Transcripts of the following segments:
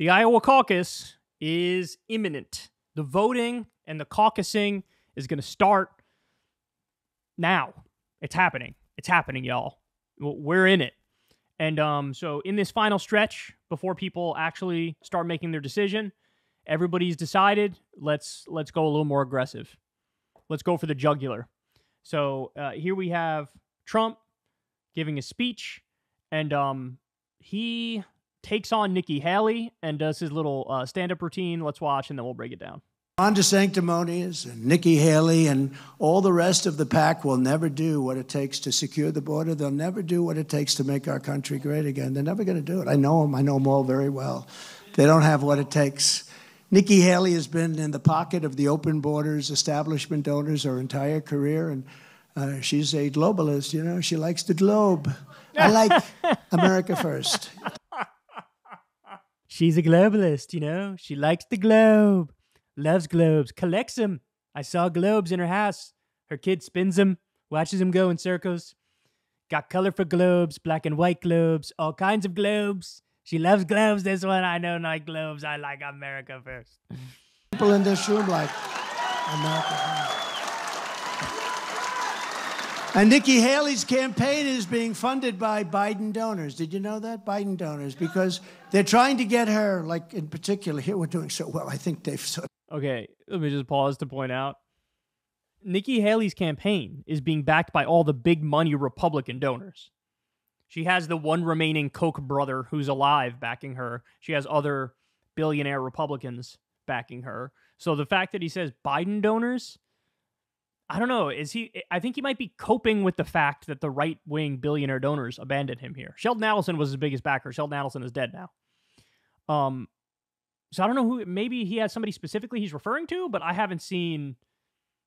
The Iowa caucus is imminent. The voting and the caucusing is going to start now. It's happening. It's happening, y'all. We're in it. And so in this final stretch, before people actually start making their decision, everybody's decided, let's go a little more aggressive. Let's go for the jugular. So here we have Trump giving a speech, and he takes on Nikki Haley and does his little stand-up routine. Let's watch, and then we'll break it down. On to sanctimonious, and Nikki Haley and all the rest of the pack will never do what it takes to secure the border. They'll never do what it takes to make our country great again. They're never going to do it. I know them. I know them all very well. They don't have what it takes. Nikki Haley has been in the pocket of the open borders establishment donors her entire career, and she's a globalist, you know. She likes the globe. I like America first. She's a globalist, you know. She likes the globe. Loves globes, collects them. I saw globes in her house. Her kid spins them, watches them go in circles. Got colorful globes, black and white globes, all kinds of globes. She loves globes. This one, I don't like globes. I like America first. People in this room like America first. And Nikki Haley's campaign is being funded by Biden donors. Did you know that? Biden donors, because they're trying to get her, like in particular, here we're doing so well. I think they've... Okay, let me just pause to point out. Nikki Haley's campaign is being backed by all the big money Republican donors. She has the one remaining Koch brother who's alive backing her. She has other billionaire Republicans backing her. So the fact that he says Biden donors, I don't know. I think he might be coping with the fact that the right-wing billionaire donors abandoned him here. Sheldon Adelson was his biggest backer. Sheldon Adelson is dead now. So I don't know who, maybe he has somebody specifically he's referring to, but I haven't seen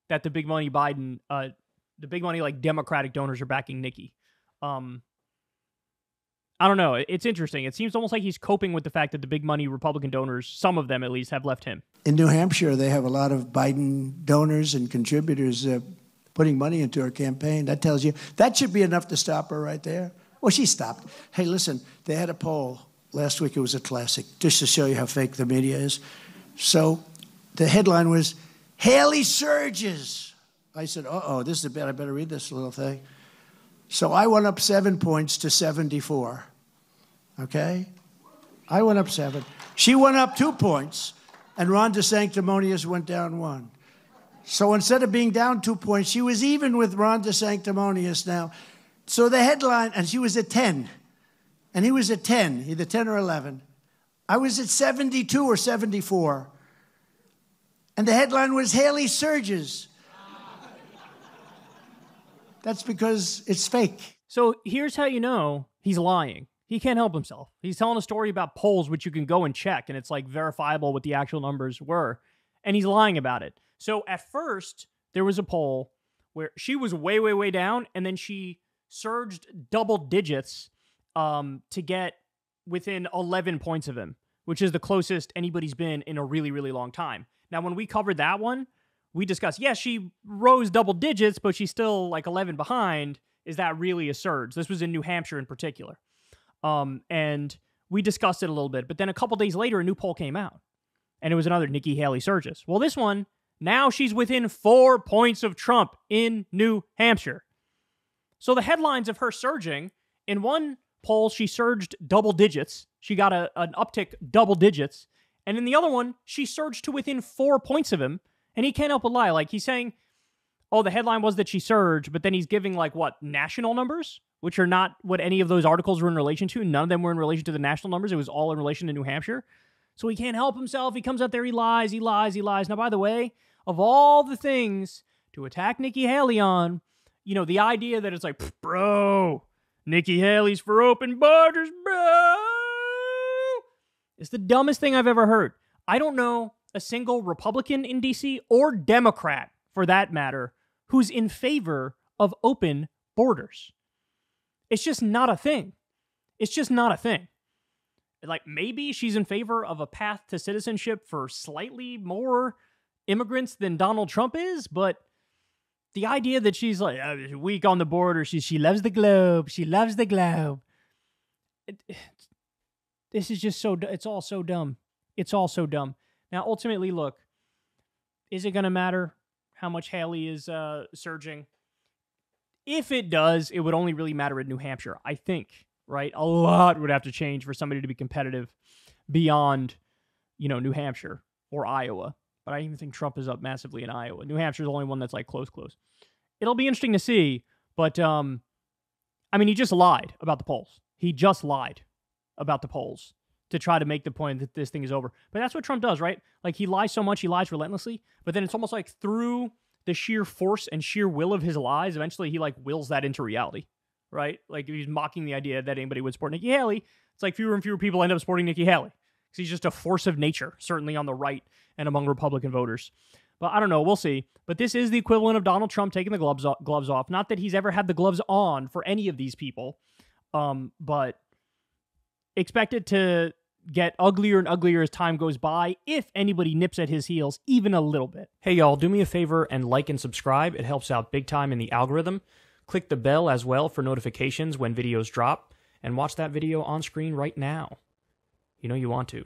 that the big money Biden, the big money like Democratic donors are backing Nikki. I don't know. It's interesting. It seems almost like he's coping with the fact that the big money Republican donors, some of them at least, have left him. In New Hampshire, they have a lot of Biden donors and contributors putting money into her campaign. That tells you, that should be enough to stop her right there. Well, she stopped. Hey, listen, they had a poll. Last week it was a classic, just to show you how fake the media is. So the headline was, Haley surges. I said, uh-oh, this is bad. I better read this little thing. So I went up 7 points to 74, okay? I went up 7. She went up 2 points, and Ron DeSanctimonious went down 1. So instead of being down 2 points, she was even with Ron DeSanctimonious now. So the headline, and she was at 10, and he was at 10, either 10 or 11. I was at 72 or 74. And the headline was, Haley surges. That's because it's fake. So here's how you know he's lying. He can't help himself. He's telling a story about polls, which you can go and check, and it's like verifiable what the actual numbers were. And he's lying about it. So at first, there was a poll where she was way, way, way down, and then she surged double digits to get within 11 points of him, which is the closest anybody's been in a really, really long time. Now, when we covered that one, we discussed, yes, she rose double digits, but she's still like 11 behind. Is that really a surge? This was in New Hampshire in particular. And we discussed it a little bit. But then a couple days later, a new poll came out. And it was another Nikki Haley surges. Well, this one, now she's within 4 points of Trump in New Hampshire. So the headlines of her surging, in one poll, she surged double digits. She got an uptick double digits. And in the other one, she surged to within 4 points of him. And he can't help but lie. Like, he's saying, oh, the headline was that she surged, but then he's giving, like, what, national numbers? Which are not what any of those articles were in relation to. None of them were in relation to the national numbers. It was all in relation to New Hampshire. So he can't help himself. He comes out there, he lies, he lies, he lies. Now, by the way, of all the things to attack Nikki Haley on, you know, the idea that it's like, bro, Nikki Haley's for open borders, bro. It's the dumbest thing I've ever heard. I don't know a single Republican in D.C. or Democrat, for that matter, who's in favor of open borders. It's just not a thing. It's just not a thing. Like, maybe she's in favor of a path to citizenship for slightly more immigrants than Donald Trump is, but the idea that she's like weak on the border, she loves the globe, she loves the globe. This is just so, it's all so dumb. It's all so dumb. Now, ultimately, look, is it going to matter how much Haley is surging? If it does, it would only really matter in New Hampshire, I think, right? A lot would have to change for somebody to be competitive beyond, New Hampshire or Iowa. But I even think Trump is up massively in Iowa. New Hampshire's the only one that's like close. It'll be interesting to see, but he just lied about the polls. He just lied about the polls to try to make the point that this thing is over. But that's what Trump does, right? Like, he lies so much, he lies relentlessly, but then it's almost like through the sheer force and sheer will of his lies, eventually he like wills that into reality, right? Like, he's mocking the idea that anybody would support Nikki Haley. It's like fewer and fewer people end up supporting Nikki Haley because he's just a force of nature, certainly on the right and among Republican voters. But I don't know. We'll see. But this is the equivalent of Donald Trump taking the gloves off. Not that he's ever had the gloves on for any of these people, but expect it to get uglier and uglier as time goes by if anybody nips at his heels even a little bit. Hey, y'all, do me a favor and like and subscribe. It helps out big time in the algorithm. Click the bell as well for notifications when videos drop, and watch that video on screen right now. You know you want to.